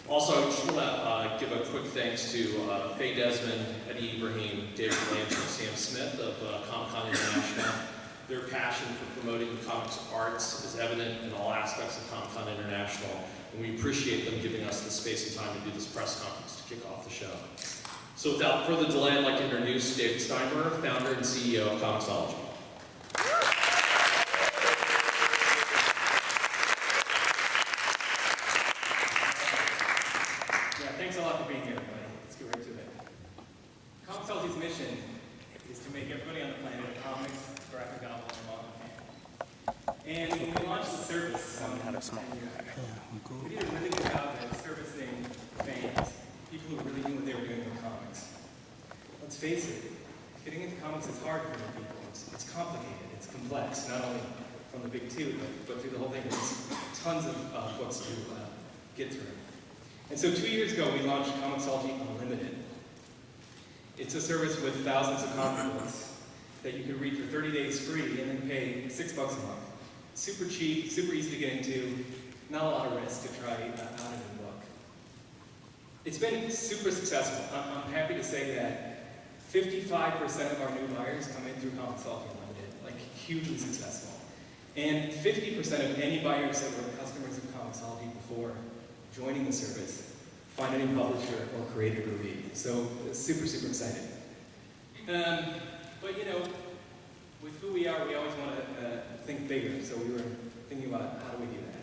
Also, I just want to give a quick thanks to Faye Desmond, Eddie Ibrahim, David Blanchard, Sam Smith of Comic-Con International. Their passion for promoting comics arts is evident in all aspects of Comic-Con International, and we appreciate them giving us the space and time to do this press conference to kick off the show. So without further delay, I'd like to introduce David Steinberg, founder and CEO of Comixology. Thanks a lot for being here, everybody. Let's get right to it. Comixology's mission is to make everybody on the planet a comics, graphic novel, and manga fan. And when we launched the service, we did a really good job at servicing fans, people who really knew what they were doing with comics. Let's face it, getting into comics is hard for many people. It's complicated, it's complex, not only from the big two, but through the whole thing. There's tons of books to get through. And so 2 years ago, we launched Comixology Unlimited. It's a service with thousands of comic books that you can read for 30 days free and then pay $6 a month. Super cheap, super easy to get into, not a lot of risk to try out a new book. It's been super successful. I'm happy to say that 55% of our new buyers come in through Comixology Unlimited, like hugely successful. And 50% of any buyers that were customers of Comixology before joining the service find a new publisher or creator to read. So super, super excited. But you know, with who we are, we always want to think bigger. So we were thinking about how do we do that.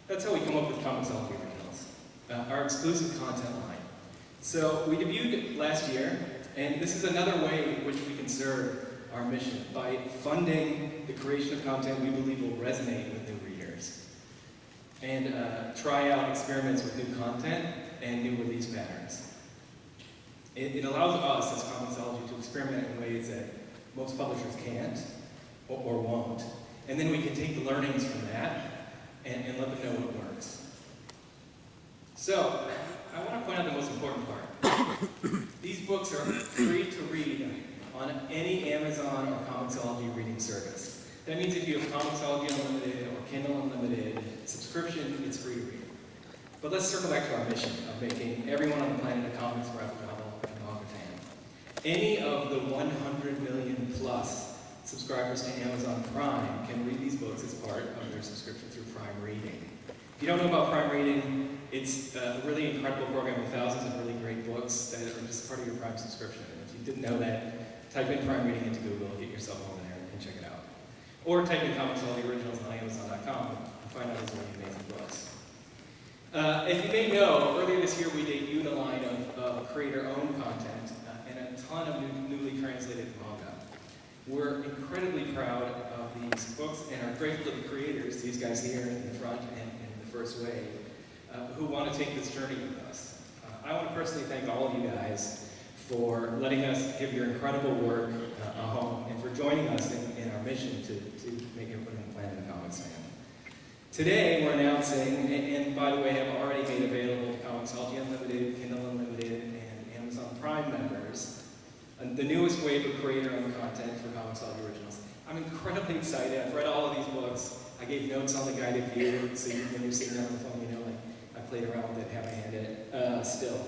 That's how we come up with Comixology Originals, our exclusive content line. So we debuted last year, and this is another way in which we can serve our mission by funding the creation of content we believe will resonate with new readers, and try out experiments with new content and new release patterns. It allows us as Comixology to experiment in ways that most publishers can't or won't. And then we can take the learnings from that and let them know what works. So, I want to point out the most important part. These books are free to read on any Amazon or Comixology reading service. That means if you have Comixology Unlimited or Kindle Unlimited subscription, it's free to read. But let's circle back to our mission of making everyone on the planet a comics, graphic novel, and manga fan. Any of the 100 million plus subscribers to Amazon Prime can read these books as part of their subscription through Prime Reading. If you don't know about Prime Reading, it's a really incredible program with thousands of really great books that are just part of your Prime subscription. And if you didn't know that, type in Prime Reading into Google and get yourself over there and check it out. Or type in Comixology Originals on Amazon.com and find out these really amazing books. As you may know, earlier this year we debuted a line of creator-owned content and a ton of newly translated manga. We're incredibly proud of these books and are grateful to the creators, these guys here in the front and in the first wave, who want to take this journey with us. I want to personally thank all of you guys for letting us give your incredible work a home and for joining us in our mission to make everybody on the planet a comics fan. Today we're announcing, and by the way have already made available to Comixology Unlimited, Kindle Unlimited, and Amazon Prime members, the newest wave of creator-owned content for Comixology Originals. I'm incredibly excited. I've read all of these books. I gave notes on the guided view, so when you're sitting there on the phone, you know, like I played around with it, half-handed still.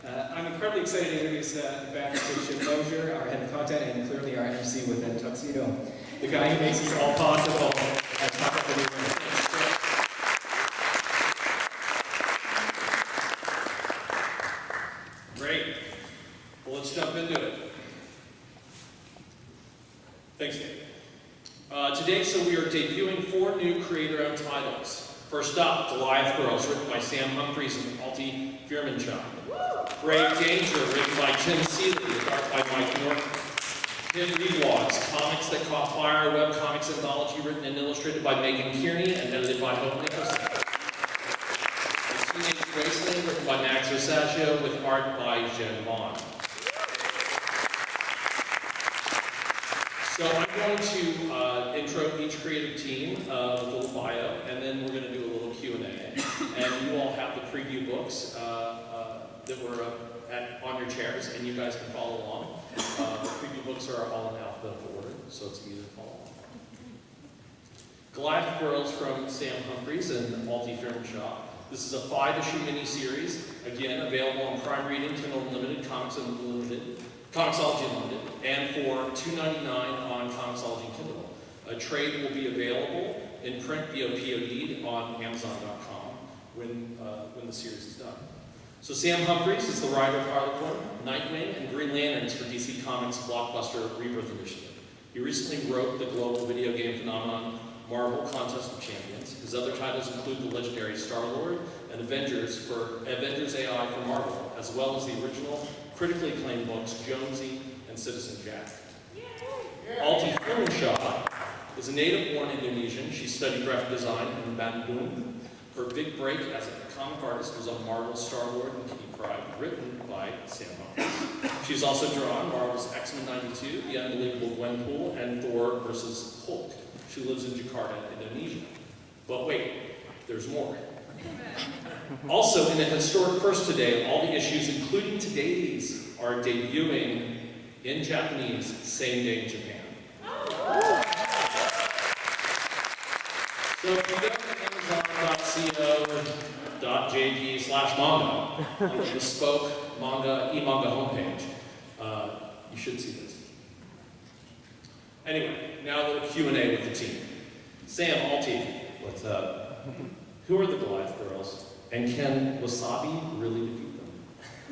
I'm incredibly excited to introduce back to Kristian Donaldson, our head of content, and clearly our MC with that tuxedo, the guy who makes this all possible at Top of the New Room. Great. Well, let's jump into it. Thanks, Dave. Today, we are debuting 4 new creator-owned titles. First up, Goliath Girls, written by Sam Humphries and Alti Firmenschau. Brave Danger, written by Tim Seeley, with art by Mike Norton. Hidden Rewalks, comics that caught fire, webcomics anthology written and illustrated by Megan Kearney and edited by Hope Nicholson. The Teenage Wasteland, written by Max Rosaccio, with art by Jen Vaughn. So I'm going to intro each creative team with a little bio, and then we're going to do a little Q&A. And you all have the preview books that were on your chairs, and you guys can follow along. The preview books are all in alphabetical order, so it's easy to follow along. Goliath Girls from Sam Humphries and Alti Firmenschau. This is a 5-issue mini-series, again, available on Prime Reading, Kindle Unlimited, Comixology Unlimited, and for $2.99 on Comixology and Kindle. A trade will be available in print via POD on Amazon.com when the series is done. So Sam Humphries is the writer of Harlequin, Nightwing, and Green Lanterns for DC Comics' blockbuster Rebirth Initiative. He recently wrote the global video game phenomenon Marvel Contest of Champions. His other titles include the legendary Star-Lord and Avengers AI for Marvel, as well as the original critically acclaimed books Jonesy and Citizen Jack. Alti Firmanshaw is a native-born Indonesian. She studied graphic design in Bandung. Her big break as a comic artist was on Marvel's Star-Lord and Kitty Pryde, written by Sam Humphries. She's also drawn Marvel's X-Men '92, The Unbelievable Gwenpool, and Thor vs. Hulk. She lives in Jakarta, Indonesia. But wait, there's more. Also, in a historic first today, all the issues, including today's, are debuting in Japanese, same day in Japan. So if you go to amazon.co.jp/manga on the bespoke e-manga homepage, you should see this. Anyway, now a little Q&A with the team. Sam, Alti, what's up? Who are the Goliath girls? And can wasabi really defeat them?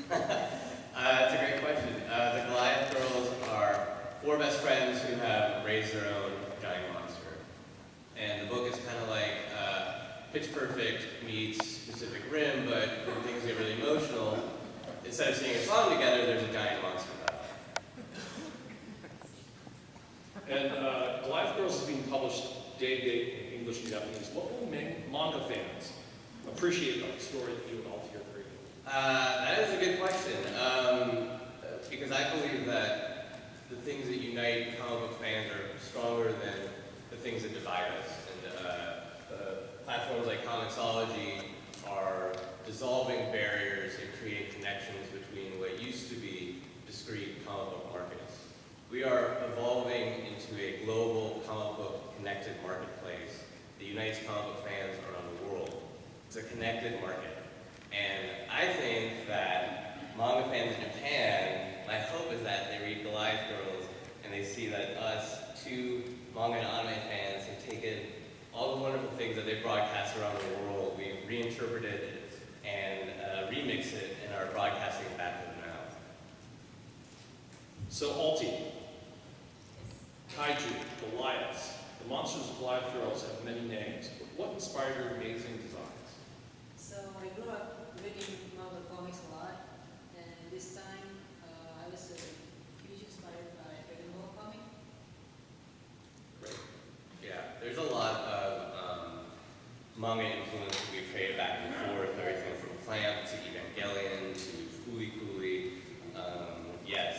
That's a great question. The Goliath girls are 4 best friends who have raised their own giant monster. And the book is kind of like Pitch Perfect meets Pacific Rim, but when things get really emotional, instead of singing a song together, there's a giant monster battle. And Goliath Girls is being published day in English and Japanese. What will manga fans appreciate about the story that you and Alti are creating? That is a good question, because I believe that the things that unite comic book fans are stronger than the things that divide us. And platforms like Comixology are dissolving barriers and creating connections between what used to be discrete comic book markets. We are evolving into a global comic book connected marketplace that unites comic book fans around the world. It's a connected market. And I think that manga fans in Japan, my hope is that they read Goliath Girls and they see that us, 2 manga and anime fans, have taken all the wonderful things that they broadcast around the world, we've reinterpreted it and remixed it and are broadcasting it back to them now. So Alti, Kaiju, Goliaths. The monsters of Goliath Girls have many names, but what inspired your amazing designs? So I grew up reading Marvel comics a lot, and this time I was huge inspired by Dragon Ball comic. Great. Yeah, there's a lot of manga influence that we've traded back and forth, everything from Clamp to Evangelion to Fooly Cooly. Yes,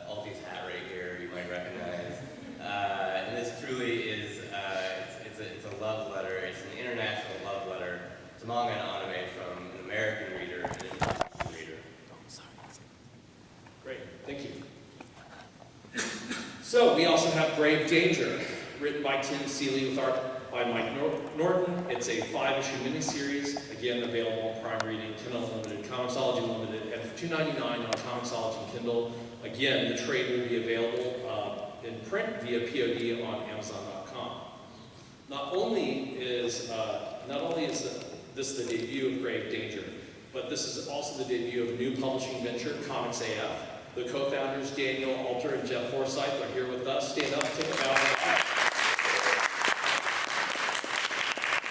Alti's hat right here you might recognize. And this truly is, it's a love letter, it's an international love letter to manga and anime from an American reader and an international reader. Great, thank you. So we also have Brave Danger, written by Tim Seeley with art by Mike Norton. It's a 5-issue miniseries, again available on Prime Reading, Kindle Unlimited, Comixology Unlimited, and for $2.99 on Comixology and Kindle. Again, the trade will be available in print via POD on Amazon.com. Not only is this the debut of Brave Danger, but this is also the debut of a new publishing venture, Comics AF. The co-founders, Daniel Alter and Jeff Forsyth, are here with us. Stand up, take a bow.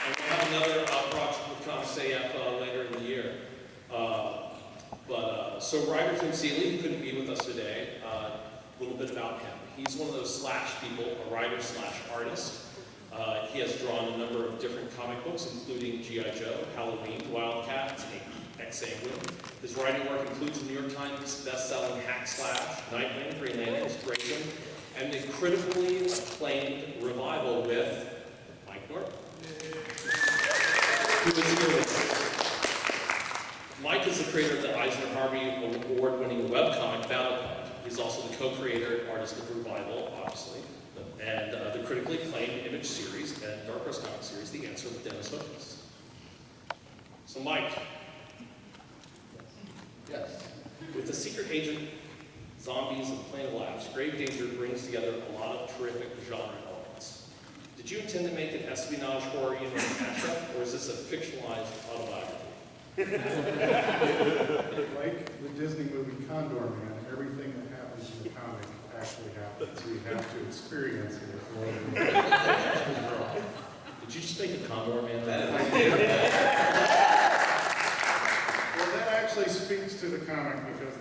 And we'll have another project with Comics AF later in the year. So writer Tim Seeley, who couldn't be with us today, a little bit about him. He's one of those slash people, a writer/artist. He has drawn a number of different comic books, including G.I. Joe, Halloween, Wildcats, and X-Sanguine. His writing work includes the New York Times best-selling Hack Slash, Nightwing, Green Lanterns, Grayson, and the critically acclaimed revival with Mike Norton, who is here with us. Mike is the creator of the Eisner Harvey Award-winning webcomic Battlefield. He's also the co-creator and artist of Revival, obviously, and the critically acclaimed Image series and Dark Horse comic series, The Answer with Dennis Hopkins. So Mike, Yes. with the secret agent, zombies, and planet labs, Grave Danger brings together a lot of terrific genre elements. Did you intend to make an espionage horror unit mashup, or is this a fictionalized autobiography? Like the Disney movie Condor Man, everything that happens in the comic actually happens. We have to experience it or Did you just make a Condor Man? Well, that actually speaks to the comic because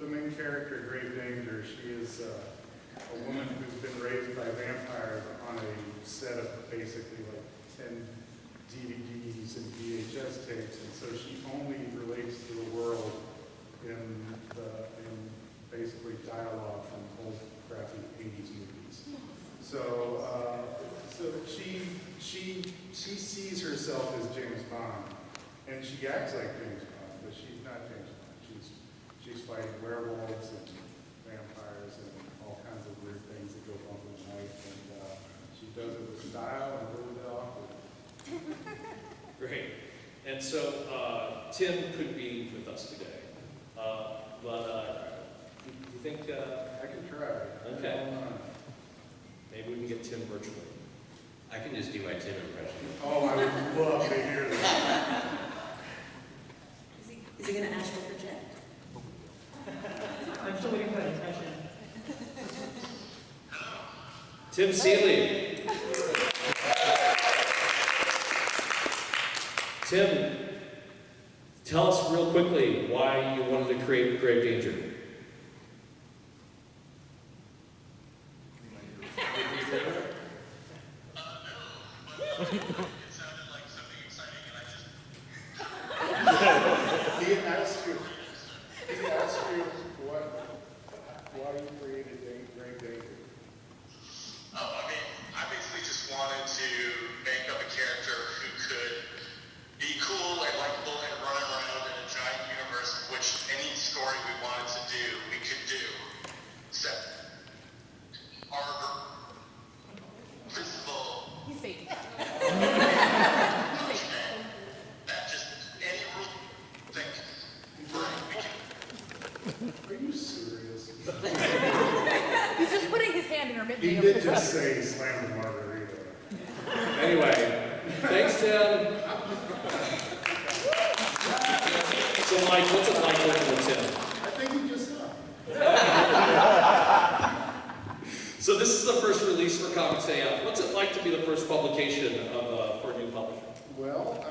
the main character, Grave Danger, she is a woman who's been raised by vampires on a set of basically like 10 DVDs and VHS tapes, and so she only relates to the world in basically dialogue from old crappy 80s movies. So she sees herself as James Bond, and she acts like James Bond, but she's not James Bond. She's fighting werewolves and vampires and all kinds of weird things that go bump in the night, and she does it with style and really awkward. Great. And so Tim could be with us today, but you think? I can try. Okay. Maybe we can get Tim virtually. I can just do my Tim impression. Oh, I would love to hear that. Is he going to astral project? I'm still waiting for that impression. Tim Seeley. Tim, tell us real quickly why you wanted to create Grave Danger. He asked you why you created Grave Danger. Oh, I mean, I basically just wanted to make up a character who could be cool and likable and run around in a giant universe in which any story we wanted to do, we could do. Except our principal, He's fake. that just any rule think, right, we can. Are you serious? He's just putting his hand in her mid. He did just say slam the margarita. Anyway, thanks, Tim. So, Mike, what's it like working with Tim? I think he just saw. So this is the first release for Comics AF. What's it like to be the first publication for a new publisher? Well,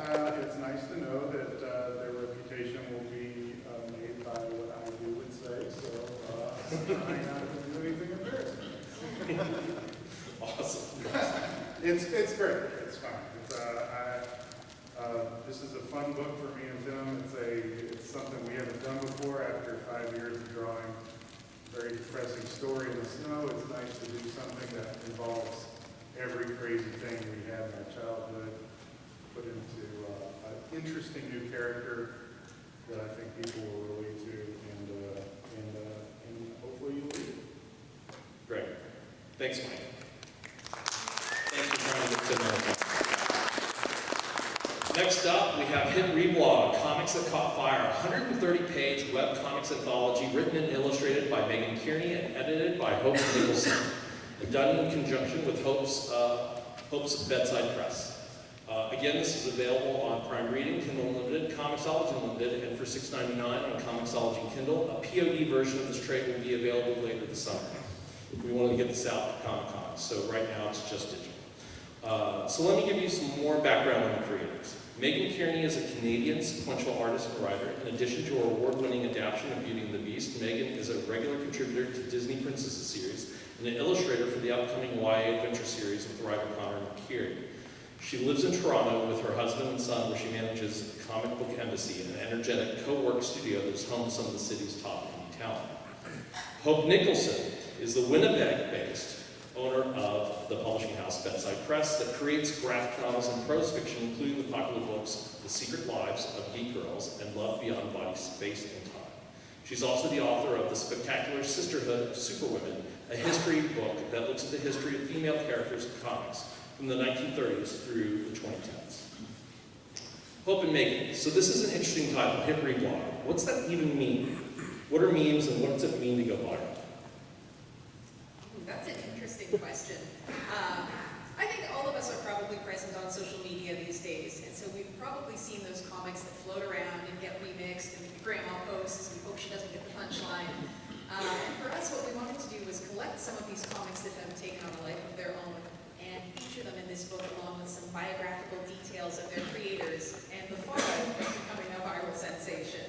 it's nice to know that their reputation will be made by what I do and say, so I'm not going to do anything embarrassing. Awesome. It's great. It's fun. This is a fun book for me and Tim. It's something we haven't done before after 5 years of drawing a very depressing story in the snow. It's nice to do something that involves every crazy thing we had in our childhood, put into an interesting new character that I think people will relate to, and hopefully you'll read it. Great. Thanks, Mike. Thanks for trying to get Tim on. Next up, we have hit reblog, Comics That Caught Fire, a 130-page web comics anthology written and illustrated by Megan Kearney and edited by Hope Nicholson, and done in conjunction with Hope's Bedside Press. Again, this is available on Prime Reading, Kindle Unlimited, Comixology Unlimited, and for $6.99 on Comixology and Kindle. A POD version of this trade will be available later this summer. We wanted to get this out for Comic-Con, so right now it's just digital. So let me give you some more background on the creators. Megan Kearney is a Canadian sequential artist and writer. In addition to her award-winning adaptation of Beauty and the Beast, Megan is a regular contributor to Disney Princesses series and an illustrator for the upcoming YA adventure series with writer Connor McKeary. She lives in Toronto with her husband and son, where she manages a comic book embassy, an energetic co-work studio that is home to some of the city's top indie talent. Hope Nicholson is the Winnipeg-based owner of the publishing house Bedside Press that creates graphic novels and prose fiction, including the popular books The Secret Lives of Geek Girls and Love Beyond Body, Space, and Time. She's also the author of The Spectacular Sisterhood of Superwomen, a history book that looks at the history of female characters in comics from the 1930s through the 2010s. Hope and Megan. So this is an interesting title, Hit Reblog. What's that even mean? What are memes and what does it mean to go viral? That's an interesting question. I think all of us are probably present on social media these days, and so we've probably seen those comics that float around and get remixed, and Grandma posts, and we hope she doesn't get the punchline. And for us, what we wanted to do was collect some of these comics that have taken on a life of their own and feature them in this book along with some biographical details of their creators and the fallout of becoming a viral sensation.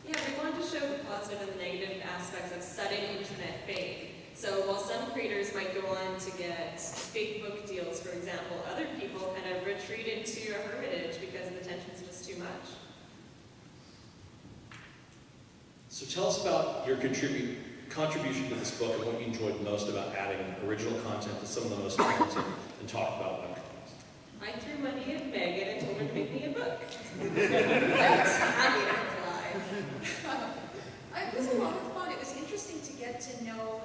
Yeah, we wanted to show the positive and the negative aspects of sudden internet fame. So while some creators might go on to get big book deals, for example, other people kind of retreated to a hermitage because the tension's just too much. So tell us about your contribution to this book and what you enjoyed most about adding original content to some of the most talented and talked about webcomics. I threw money at Megan and told her to make me a book. I was happy to reply. It was a lot of fun. It was interesting to get to know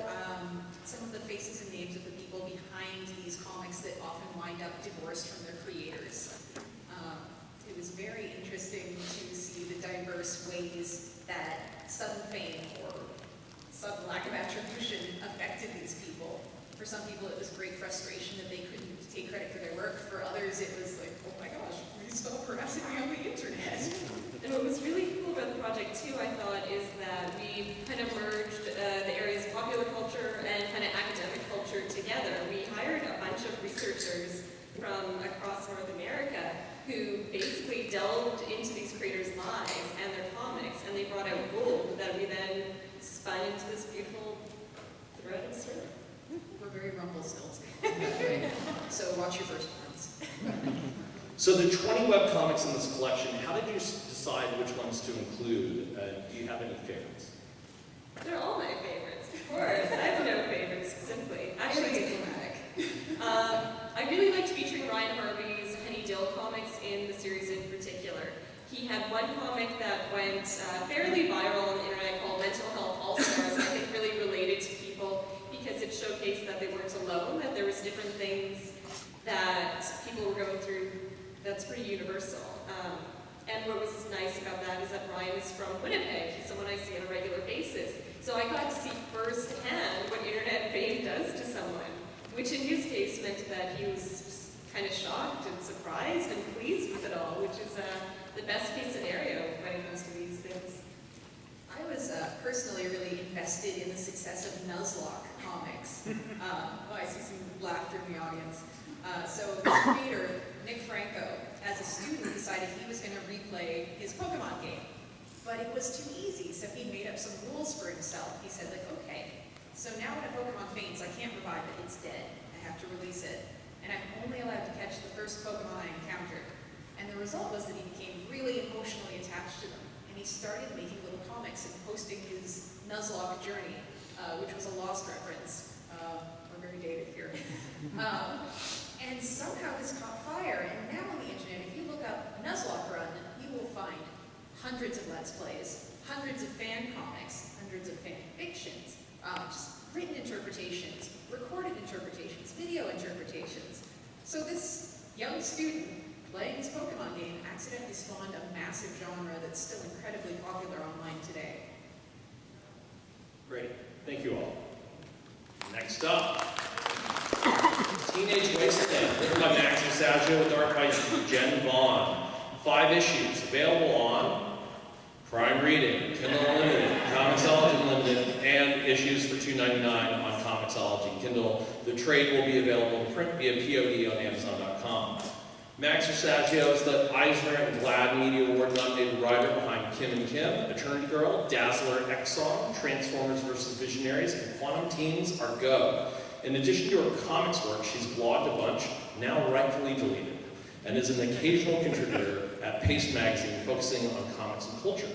some of the faces and names of the people behind these comics that often wind up divorced from their creators. It was very interesting to see the diverse ways that sudden fame or sudden lack of attribution affected these people. For some people, it was great frustration that they couldn't take credit for their work. For others, it was like, oh my gosh, please stop harassing me on the internet. And what was really cool about the project too, I thought, is that we kind of merged the areas of popular culture and kind of academic culture together. We hired a bunch of researchers from across North America who basically delved into these creators' lives and their comics, and they brought out gold that we then spun into this beautiful thread of story. We're very Rumpelstiltskin. So watch your first ones. So the 20 webcomics in this collection, how did you decide which ones to include? Do you have any favorites? They're all my favorites, of course. I have no favorites specifically. Actually, diplomatic. I really liked featuring Ryan Harvey's Penny Dill comics in the series in particular. He had one comic that went fairly viral on the internet called Mental Health All-Stars, and I think really related to people because it showcased that they weren't alone, that there was different things that people were going through that's pretty universal. And what was nice about that is that Ryan is from Winnipeg. He's someone I see on a regular basis. So I got to see firsthand what internet fame does to someone, which in his case meant that he was kind of shocked and surprised and pleased with it all, which is the best case scenario when it comes to these things. I was personally really invested in the success of Nuzlocke comics. I see some laughter in the audience. So the creator, Nick Franco, as a student, decided he was going to replay his Pokemon game. But it was too easy, so he made up some rules for himself. He said, like, okay, so now when a Pokemon faints, I can't revive it, it's dead. I have to release it. And I'm only allowed to catch the first Pokemon I encountered. And the result was that he became really emotionally attached to them. And he started making little comics and posting his Nuzlocke journey, which was a Lost reference. We're very dated here. And somehow this caught fire, and now on the internet, if you look up Nuzlocke Run, you will find hundreds of Let's Plays, hundreds of fan comics, hundreds of fan fictions, just written interpretations, recorded interpretations, video interpretations. So this young student playing his Pokemon game accidentally spawned a massive genre that's still incredibly popular online today. Great. Thank you all. Next up, Teenage Wasteland, written by Max Sable with art by Jen Vaughn. 5 issues, available on Prime Reading, Kindle Unlimited, Comixology Unlimited, and issues for $2.99 on Comixology and Kindle. The trade will be available in print via POD on Amazon.com. Max Sable is the Eisner and GLAAD Media Award nominated writer behind Kim and Kim, Eternity Girl, Dazzler, X-Song, Transformers vs. Visionaries, and Quantum Teens Are Go. In addition to her comics work, she's blogged a bunch, now rightfully deleted, and is an occasional contributor at Paste Magazine, focusing on comics and culture.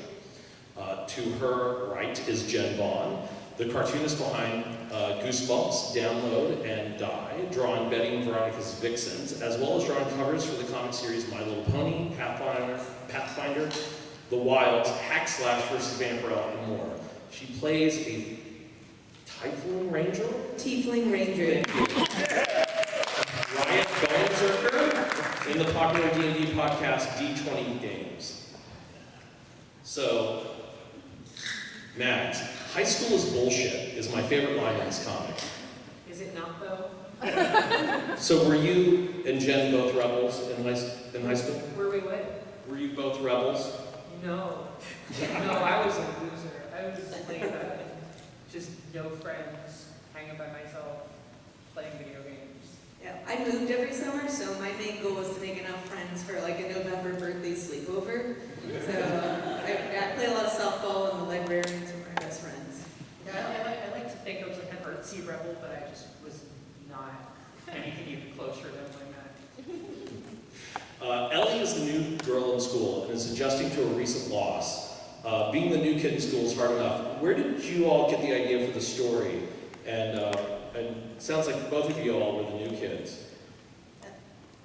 To her right is Jen Vaughn, the cartoonist behind Goosebumps, Download, and Die, drawing Betty and Veronica's Vixens, as well as drawing covers for the comic series My Little Pony, Pathfinder, The Wilds, Hack Slash vs. Vampirella, and more. She plays a Tiefling Ranger? Tiefling Ranger. Riot Bone Zerker, in the popular D&D podcast D20 Games. So, Matt, high school is bullshit is my favorite line in this comic. Is it not, though? So were you and Jen both rebels in high school? Were we what? Were you both rebels? No. No, I was a loser. I was like, just no friends, hanging by myself, playing video games. Yeah, I moved every summer, so my main goal was to make enough friends for like a November birthday sleepover. So I play a lot of softball, and the librarians were my best friends. Yeah, I like to think I was like an artsy rebel, but I just was not anything even closer than like that. Ellie is the new girl in school and is adjusting to a recent loss. Being the new kid in school is hard enough. Where did you all get the idea for the story? And it sounds like both of you all were the new kids.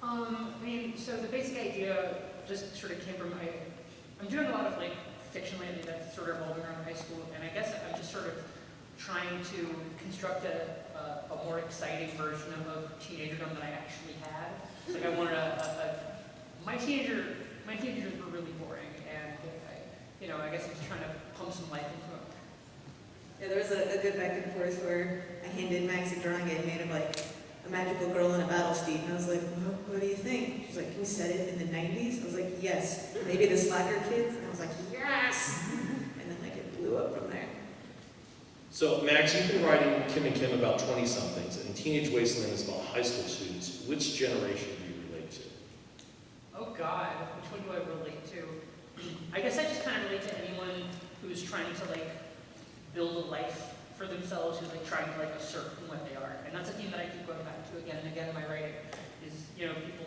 I mean, so the basic idea just sort of came from I'm doing a lot of like fiction lately that's sort of revolving around high school, and I guess I'm just sort of trying to construct a more exciting version of teenagerdom than I actually had. Like I wanted my teenagers were really boring, and I guess I'm just trying to pump some life into them. Yeah, there was a good back and forth where I handed Max a drawing I made of like a magical girl in a battle steed, and I was like, what do you think? She's like, can we set it in the 90s? I was like, yes. Maybe the slacker kids? And I was like, yes! And then like it blew up from there. So, Max, you've been writing Kim and Kim about 20-somethings, and Teenage Wasteland is about high school students. Which generation do you relate to? Oh God, which one do I relate to? I guess I just kind of relate to anyone who's trying to like build a life for themselves, who's like trying to like assert what they are. And that's a theme that I keep going back to again and again in my writing, is people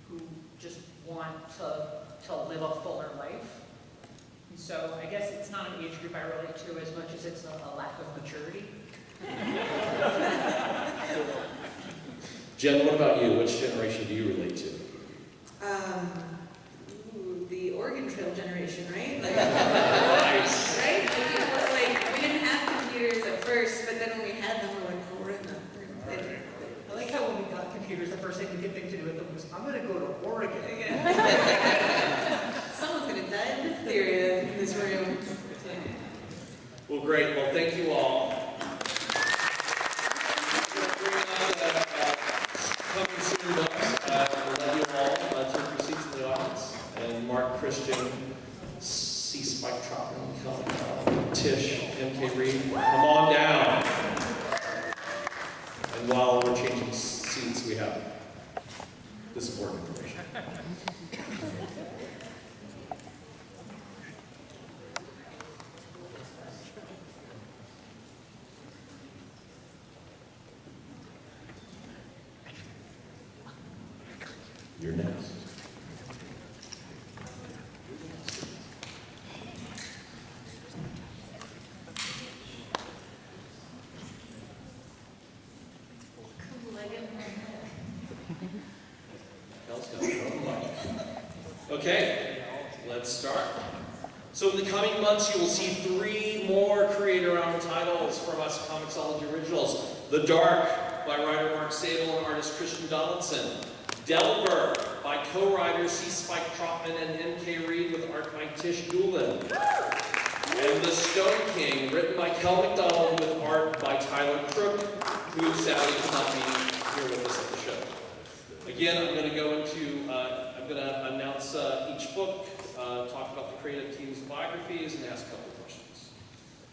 who just want to live a fuller life. And so I guess it's not an age group I relate to as much as it's a lack of maturity. Jen, what about you? Which generation do you relate to? The Oregon Trail generation, right? Like, Nice. right? Like, we didn't have computers at first, but then when we had them, we're like, oh, we're in the I like how when we got computers, the first thing we could think to do with them was, I'm going to go to Oregon. Someone's going to die of diphtheria in this room. Well, great. Well, thank you all. Coming soon books. We'll let you all take your seats in the audience. And Mark, Kristian, C. Spike Trotman, Kel McDonald, Tish, MK Reed, come on down. And while we're changing seats, we have this important information. You're next. Okay, let's start. So in the coming months, you will see 3 more creator-owned titles from us Comixology Originals. The Dark by writer Mark Sable and artist Kristian Donaldson. Delver by co-writers C. Spike Trotman and MK Reed with art by Tish Doolin. And The Stone King, written by Kel McDonald with art by Tyler Crook, who sadly cannot be here with us at the show. Again, I'm going to announce each book, talk about the creative team's biographies, and ask a couple of questions.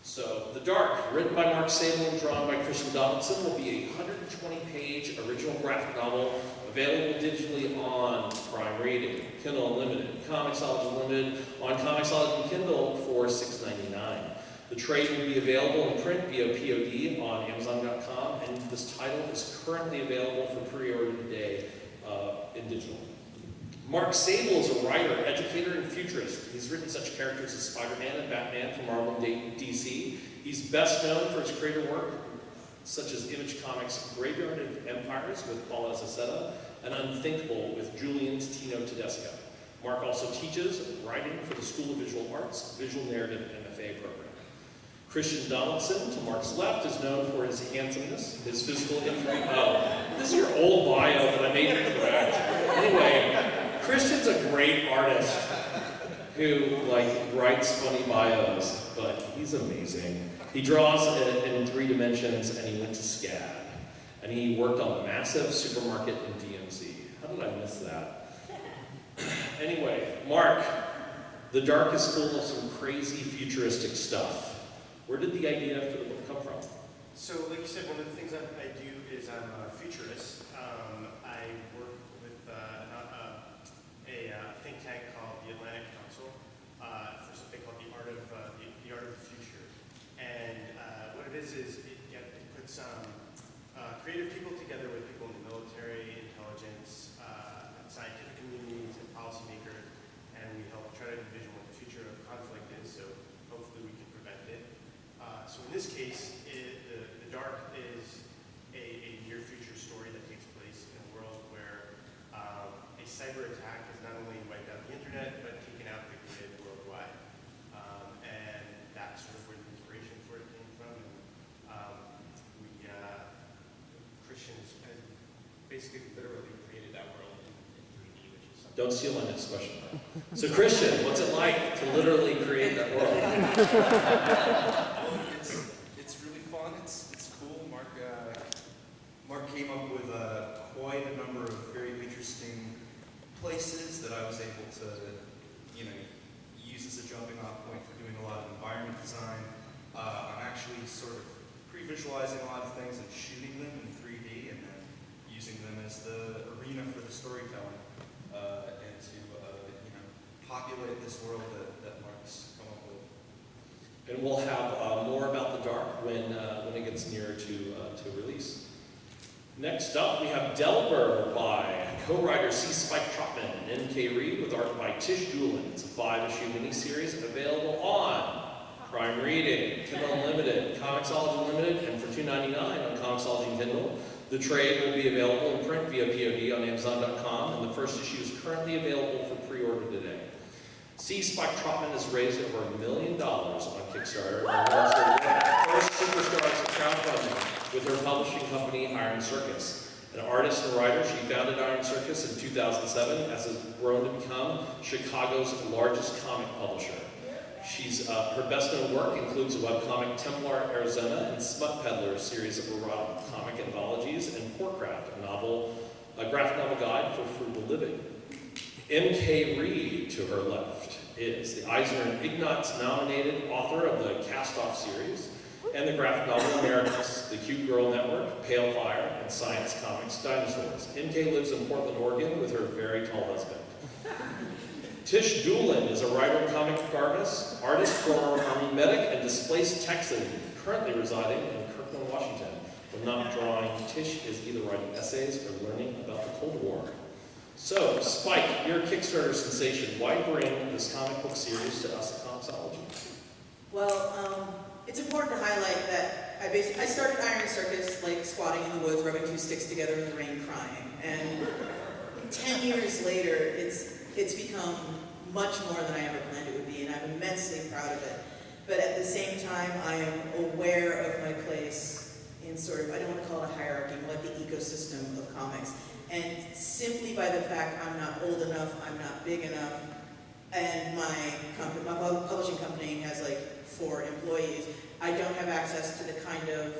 So, The Dark, written by Mark Sable and drawn by Kristian Donaldson, will be a 120-page original graphic novel available digitally on Prime Reading, Kindle Unlimited, Comixology Unlimited, on Comixology and Kindle for $6.99. The trade will be available in print via POD on Amazon.com, and this title is currently available for pre-order today in digital. Mark Sable is a writer, educator, and futurist. He's written such characters as Spider-Man and Batman from Marvel and DC. He's best known for his creator work, such as Image Comics' Graveyard of Empires with Paul Azaceta, and Unthinkable with Julian Tino Tedesco. Mark also teaches writing for the School of Visual Arts Visual Narrative MFA program. Kristian Donaldson, to Mark's left, is known for his handsomeness, his physical injury. Oh, this is your old bio that I made you correct. Anyway, Kristian's a great artist who writes funny bios, but he's amazing. He draws in 3 dimensions, and he went to SCAD. And he worked on the massive supermarket in DMZ. How did I miss that? Anyway, Mark, the Dark is full of some crazy futuristic stuff. Where did the idea for the book come from? So, like you said, one of the things I do is I'm a futurist. I work with a think tank called the Atlantic Council for something called the Art of the Future. And what it is it puts creative people together with people in the military, intelligence, scientific communities, and policymakers, and we help try to envision what the future of conflict is, so hopefully we can prevent it. So in this case, the Dark is a near future story that takes place in a world where a cyber attack has not only wiped out the internet, but taken out the grid worldwide. And that's sort of where the inspiration for it came from. And Kristian has basically literally created that world in 3D, which is something. Don't steal my next question. So Kristian, what's it like to literally create that world? It's really fun. It's cool. Mark came up with quite a number of very interesting places that I was able to, use as a jumping off point for doing a lot of environment design. I'm actually sort of pre-visualizing a lot of things and shooting them in 3D and then using them as the arena for the storytelling and to populate this world that Mark's come up with. And we'll have more about the Dark when it gets nearer to release. Next up, we have Delver by co-writer C. Spike Trotman and MK Reed with art by Tish Doolin. It's a 5-issue miniseries available on Prime Reading, Kindle Unlimited, Comixology Unlimited, and for $2.99 on Comixology and Kindle. The trade will be available in print via POD on Amazon.com, and the first issue is currently available for pre-order today. C. Spike Trotman has raised over $1 million on Kickstarter and was the first superstars of crowdfunding with her publishing company, Iron Circus. An artist and writer, she founded Iron Circus in 2007 as has grown to become Chicago's largest comic publisher. Her best-known work includes the webcomic Templar Arizona and Smut Peddler, a series of erotic comic anthologies, and Porkcraft, a graphic novel guide for frugal living. MK Reed, to her left, is the Eisner and Ignatz-nominated author of the Cast-Off series and the graphic novel Americus, The Cute Girl Network, Pale Fire, and Science Comics Dinosaurs. MK lives in Portland, Oregon with her very tall husband. Tish Doolin is a writer and comic artist, former Army medic, and displaced Texan, currently residing in Kirkland, Washington. When not drawing, Tish is either writing essays or learning about the Cold War. So, Spike, you're a Kickstarter sensation. Why bring this comic book series to us at Comixology? Well, it's important to highlight that I started Iron Circus like squatting in the woods, rubbing 2 sticks together in the rain, crying. And 10 years later, it's become much more than I ever planned it would be, and I'm immensely proud of it. But at the same time, I am aware of my place in sort of, I don't want to call it a hierarchy, but like the ecosystem of comics. And simply by the fact I'm not old enough, I'm not big enough, and my publishing company has like 4 employees, I don't have access to the kind of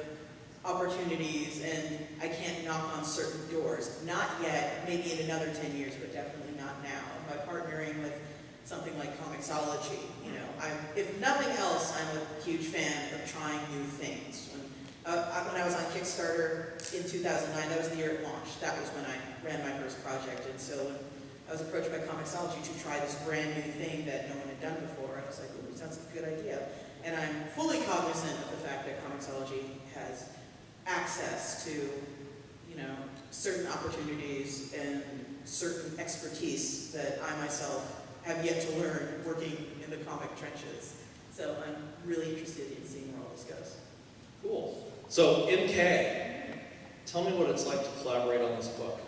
opportunities, and I can't knock on certain doors. Not yet, maybe in another 10 years, but definitely not now. By partnering with something like Comixology, if nothing else, I'm a huge fan of trying new things. When I was on Kickstarter in 2009, that was the year it launched. That was when I ran my first project, and so when I was approached by Comixology to try this brand new thing that no one had done before, I was like, ooh, it sounds like a good idea. And I'm fully cognizant of the fact that Comixology has access to, certain opportunities and certain expertise that I myself have yet to learn working in the comic trenches. So I'm really interested in seeing where all this goes. Cool. So, MK, tell me what it's like to collaborate on this book.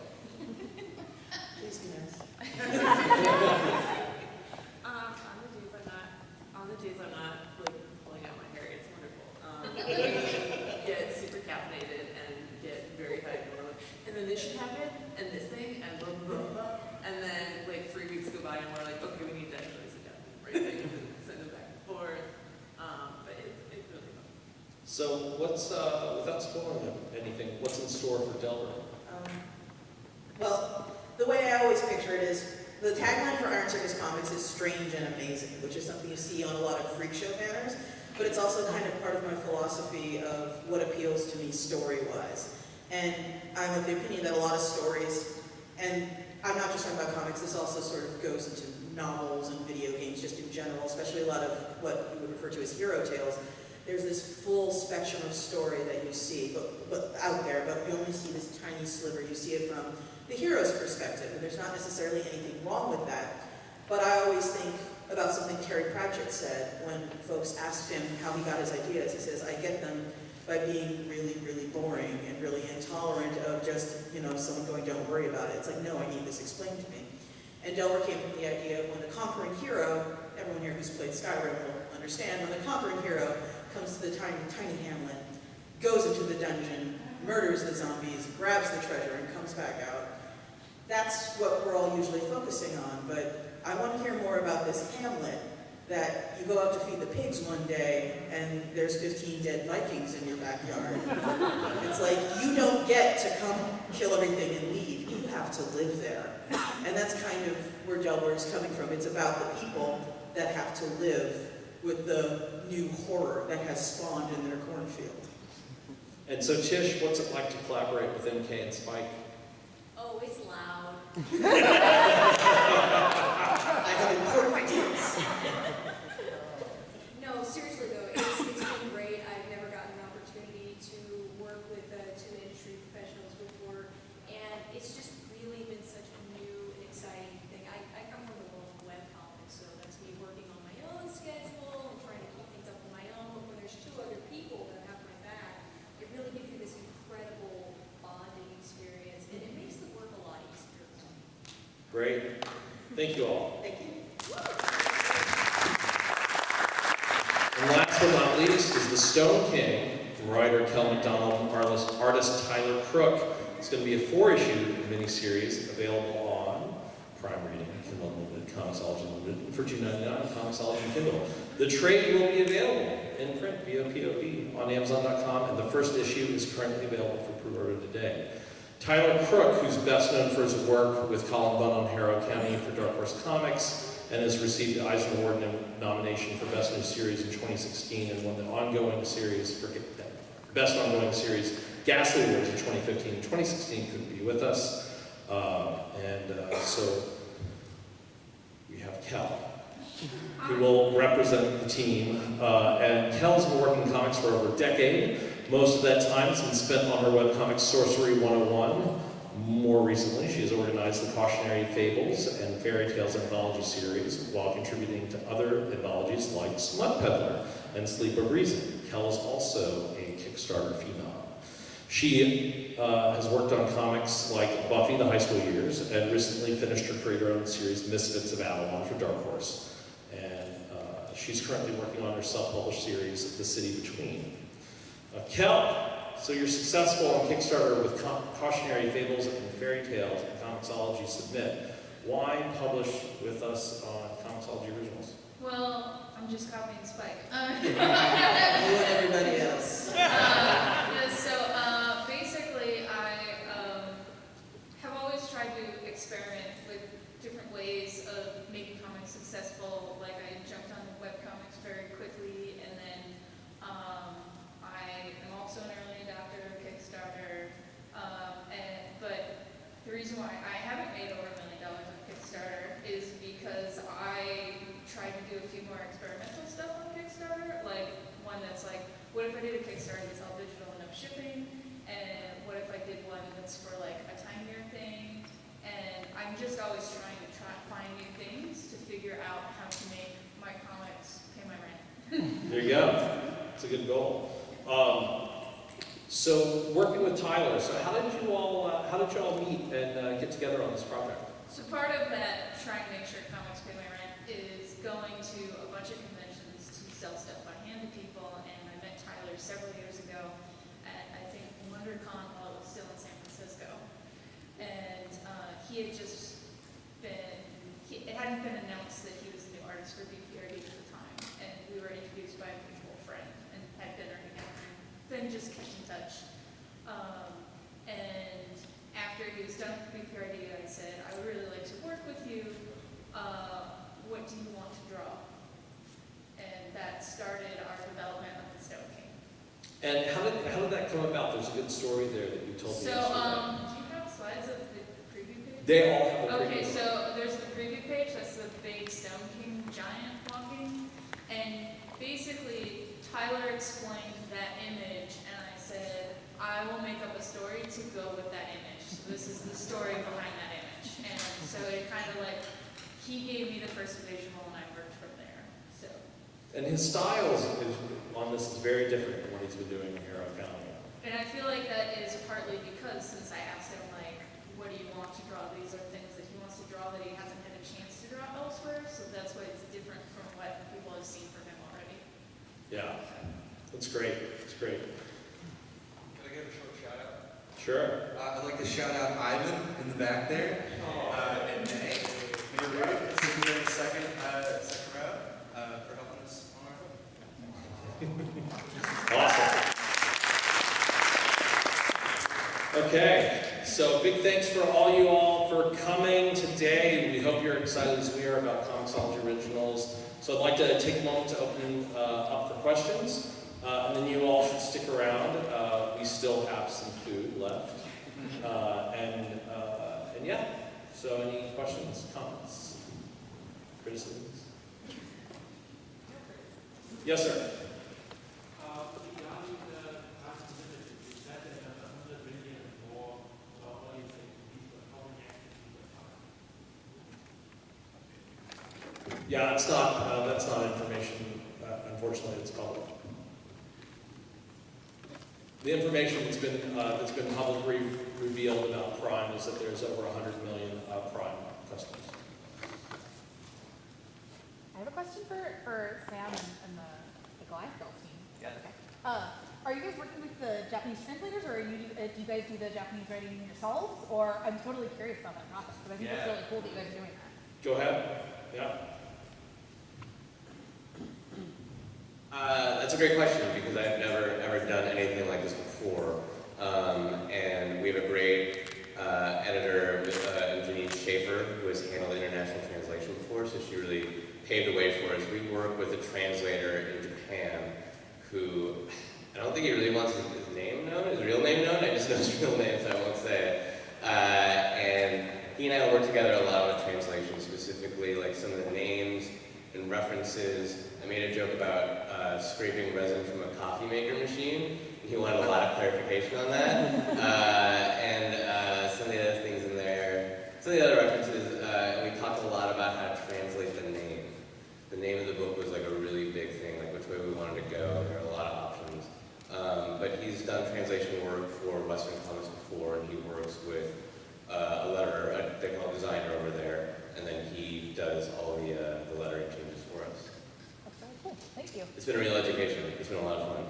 Please be nice. On the days I'm not like pulling out my hair, it's wonderful. So what's, without spoiling anything, what's in store for Delbert? Well, the way I always picture it is, the tagline for Iron Circus Comics is strange and amazing, which is something you see on a lot of freak show banners, but it's also kind of part of my philosophy of what appeals to me story-wise. And I'm of the opinion that a lot of stories, and I'm not just talking about comics, this also sort of goes into novels and video games just in general, especially a lot of what you would refer to as hero tales. There's this full spectrum of story that you see, but out there, but you only see this tiny sliver. You see it from the hero's perspective, and there's not necessarily anything wrong with that. But I always think about something Terry Pratchett said when folks asked him how he got his ideas. He says, I get them by being really, really boring and really intolerant of just, someone going, don't worry about it. It's like, no, I need this explained to me. And Delbert came from the idea of when the conquering hero, everyone here who's played Skyrim will understand, when the conquering hero comes to the tiny, tiny hamlet, goes into the dungeon, murders the zombies, grabs the treasure, and comes back out. That's what we're all usually focusing on, but I want to hear more about this hamlet that you go out to feed the pigs one day and there's 15 dead Vikings in your backyard. It's like, you don't get to come kill everything and leave. You have to live there. And that's kind of where Delbert's coming from. It's about the people that have to live with the new horror that has spawned in their cornfield. And so Tish, what's it like to collaborate with MK and Spike? Oh, it's loud. I have important ideas. No, seriously though, it's been great. I've never gotten an opportunity to work with two industry professionals before, and it's just really been such a new and exciting thing. I come from the world of webcomics, so that's me working on my own schedule and trying to keep things up on my own, but when there's two other people that have my back, it really gives you this incredible bonding experience, and it makes the work a lot easier. Great. Thank you all. Thank you. And last but not least is the Stone King, from writer Kel McDonald and artist Tyler Crook. It's going to be a 4-issue miniseries available on Prime Reading, Kindle Unlimited, Comixology Unlimited, and for $2.99 Comixology and Kindle. The trade will be available in print via POD on Amazon.com, and the first issue is currently available for pre-order today. Tyler Crook, who's best known for his work with Colin Bunn on Harrow County for Dark Horse Comics, and has received the Eisner Award nomination for Best New Series in 2016, and won the ongoing series for Best Ongoing Series Ghastly Awards in 2015 and 2016, couldn't be with us. So we have Kel, who will represent the team. And Kel's been working in comics for over a decade. Most of that time has been spent on her webcomic Sorcery 101. More recently, she has organized the Cautionary Fables and Fairy Tales anthology series, while contributing to other anthologies like Smut Peddler and Sleep of Reason. Kel is also a Kickstarter phenom. She has worked on comics like Buffy the High School Years, and recently finished her creator-owned series Misfits of Avalon for Dark Horse. And she's currently working on her self-published series The City Between. Kel, so you're successful on Kickstarter with Cautionary Fables and Fairy Tales and Comixology Submit. Why publish with us on Comixology Originals? Well, I'm just copying Spike. You and everybody else. Basically, I have always tried to experiment with different ways of making comics successful. Like, I jumped on webcomics very quickly, and then I am also an early adopter of Kickstarter. But the reason why I haven't made over $1 million on Kickstarter is because I tried to do a few more experimental stuff on Kickstarter, like one that's like, what if I did a Kickstarter that's all digital and no shipping, and what if I did one that's for like a tinier thing, and I'm just always trying to find new things to figure out how to make my comics pay my rent. There you go. It's a good goal. So working with Tyler, so how did you all meet and get together on this project? So part of that, trying to make sure comics pay my rent, is going to a bunch of conventions to sell stuff by hand to people, and I met Tyler several years ago at, I think, WonderCon while it was still in San Francisco. And he had just been, it hadn't been announced that he was the new artist for BPRD at the time, and we were introduced by a mutual friend and had dinner together and And how did that come about? There's a good story there that you told me So, yesterday. do you have slides of the preview page? They all have a preview. Okay, so there's the preview page, that's the big Stone King giant walking, and basically Tyler explained that image, and I said, I will make up a story to go with that image. So this is the story behind that image, and so it kind of like, he gave me the first visual, and I worked from there, so. And his style on this is very different than what he's been doing here on County. And I feel like that is partly because since I asked him, like, what do you want to draw? These are things that he wants to draw that he hasn't had a chance to draw elsewhere, so that's why it's different from what people have seen from him already. Yeah, that's great. That's great. Can I give a short shout out? Sure. I'd like to shout out Ivan in the back there, and May Reed, sitting there in the second row, for helping us on our book. Awesome. Okay, so big thanks for all you all for coming today. We hope you're excited as we are about Comixology Originals. So I'd like to take a moment to open up for questions, and then you all should stick around. We still have some food left, and yeah. So any questions, comments, criticisms? Yes, sir. Yeah, it's not. That's not information. Unfortunately, it's public. The information that's been publicly revealed about Prime is that there's over 100 million Prime customers. I have a question for Sam and the Goliath Girls team. Yeah. Okay. Are you guys working with the Japanese translators, or do you guys do the Japanese writing yourselves? Or I'm totally curious about that process, because I think it's really cool that you guys are doing that. Go ahead. Yeah. That's a great question because I've never ever done anything like this before. And we have a great editor, Janine Schaefer, who has handled international translation before, so she really paved the way for us. We work with a translator in Japan who, I don't think he really wants his name known, his real name known. I just know his real name, so I won't say it. And he and I work together a lot on the translation, specifically like some of the names and references. I made a joke about scraping resin from a coffee maker machine. He wanted a lot of clarification on that. And some of the other things in there, some of the other references, we talked a lot about how to translate the name. The name of the book was like a really big thing, like which way we wanted to go. There are a lot of options. But he's done translation work for Western comics before, and he works with a letterer, a technical designer over there, and then he does all the lettering changes for us. That's really cool. Thank you. It's been a real education. It's been a lot of fun.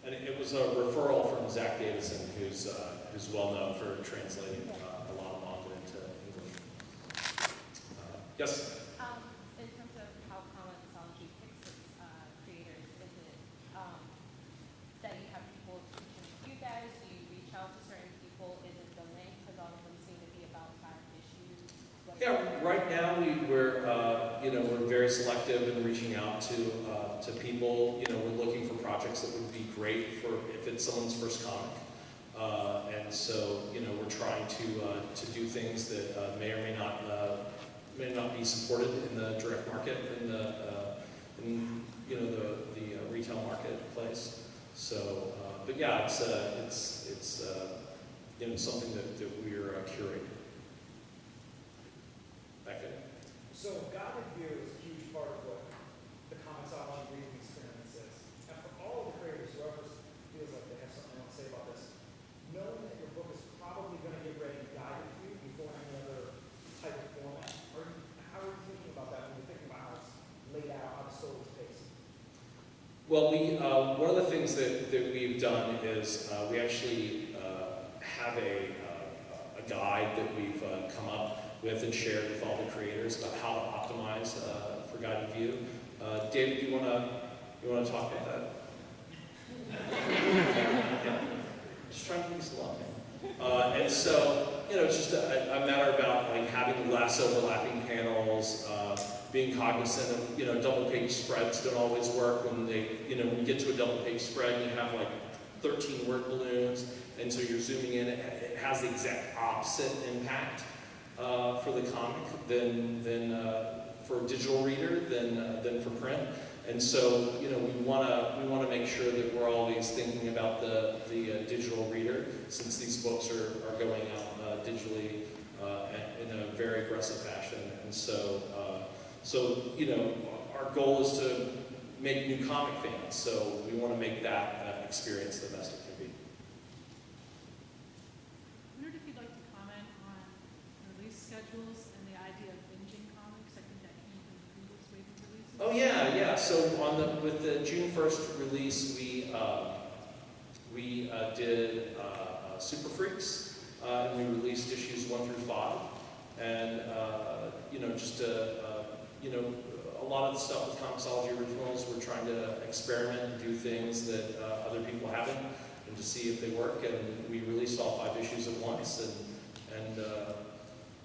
And it was a referral from Zach Davison, who's well known for translating a lot of manga into English. Yes. In terms of how Comixology picks its creators, is it that you have people teaching you guys? Do you reach out to certain people? Is it the link? Because all of them seem to be about current issues. Yeah, right now we're very selective in reaching out to people. We're looking for projects that would be great for if it's someone's first comic, and so we're trying to do things that may or may not be supported in the direct market in the retail marketplace. So, but yeah, it's something that we're curating. Back in. So guided view is a huge part of what the Comixology reading experience is. And for all of the creators, whoever feels like they have something they want to say about this, knowing that your book is probably going to get ready guided view before any other type of format, how are you thinking about that when you're thinking about how it's laid out, how the story is paced? Well, one of the things that we've done is we actually have a guide that we've come up with and shared with all the creators about how to optimize for guided view. David, you want to talk about that? Yeah. Just trying to use love. And so it's just a matter about like having less overlapping panels, being cognizant of, double-page spreads don't always work when when you get to a double-page spread and you have like 13 word balloons, and so you're zooming in, it has the exact opposite impact for the comic than for a digital reader than for print. And so, we want to make sure that we're always thinking about the digital reader, since these books are going out digitally in a very aggressive fashion. And so, our goal is to make new comic fans. So we want to make that experience the best it can be. I wondered if you'd like to comment on release schedules and the idea of binging comics. I think that came from the previous wave of releases. Oh yeah. So with the June 1st release, we did Super Freaks, and we released issues 1 through 5, and a lot of the stuff with Comixology Originals, we're trying to experiment and do things that other people haven't, and to see if they work. And we released all 5 issues at once, and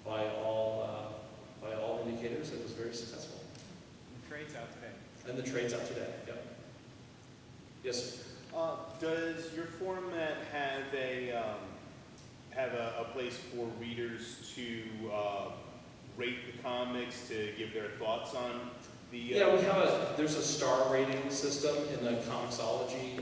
by all indicators, it was very successful. The trade's out today. And the trade's out today. Yep. Yes, sir. Does your format have a place for readers to rate the comics, to give their thoughts on the? Yeah, there's a star rating system in the Comixology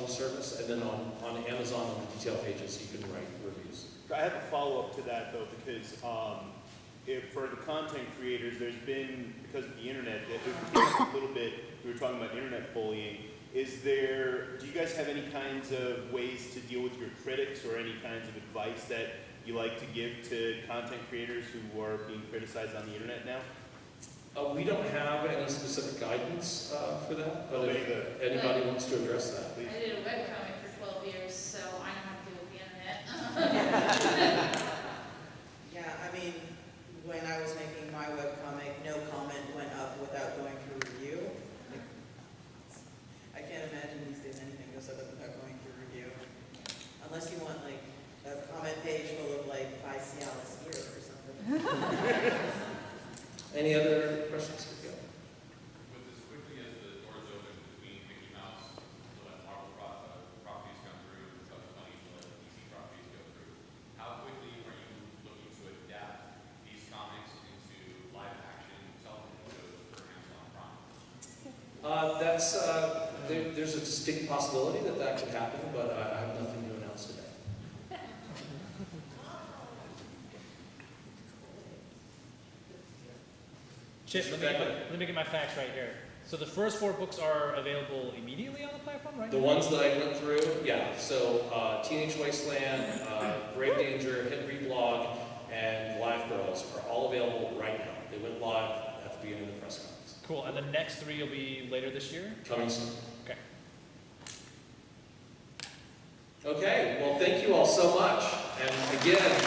service, and then on Amazon on the detail pages you can write reviews. I have a follow-up to that though, because for the content creators, there's been, because of the internet, it became a little bit. We were talking about internet bullying. Do you guys have any kinds of ways to deal with your critics, or any kinds of advice that you like to give to content creators who are being criticized on the internet now? We don't have any specific guidance for that, but if anybody wants to address that, please. I did a webcomic for 12 years, so I know how to deal with the internet. Yeah, I mean, when I was making my webcomic, no comment went up without going through review. I can't imagine these days anything goes up without going through review. Unless you want like a comment page full of like, "Buy Cialis here" or something. Any other questions? Yeah. With as quickly as the doors open between Mickey Mouse, so that Marvel properties come through, and subsequently let DC properties go through, how quickly are you looking to adapt these comics into live action television shows for Amazon Prime? There's a distinct possibility that could happen, but I have nothing to announce today. Chip, let me get my facts right here. So the first 4 books are available immediately on the platform, right? The ones that I went through, yeah. So Teenage Wasteland, Brave Danger, Hit Reblog, and Live Girls are all available right now. They went live at the beginning of the press conference. Cool. And the next 3 will be later this year? Coming soon. Okay. Okay. Well, thank you all so much. And again,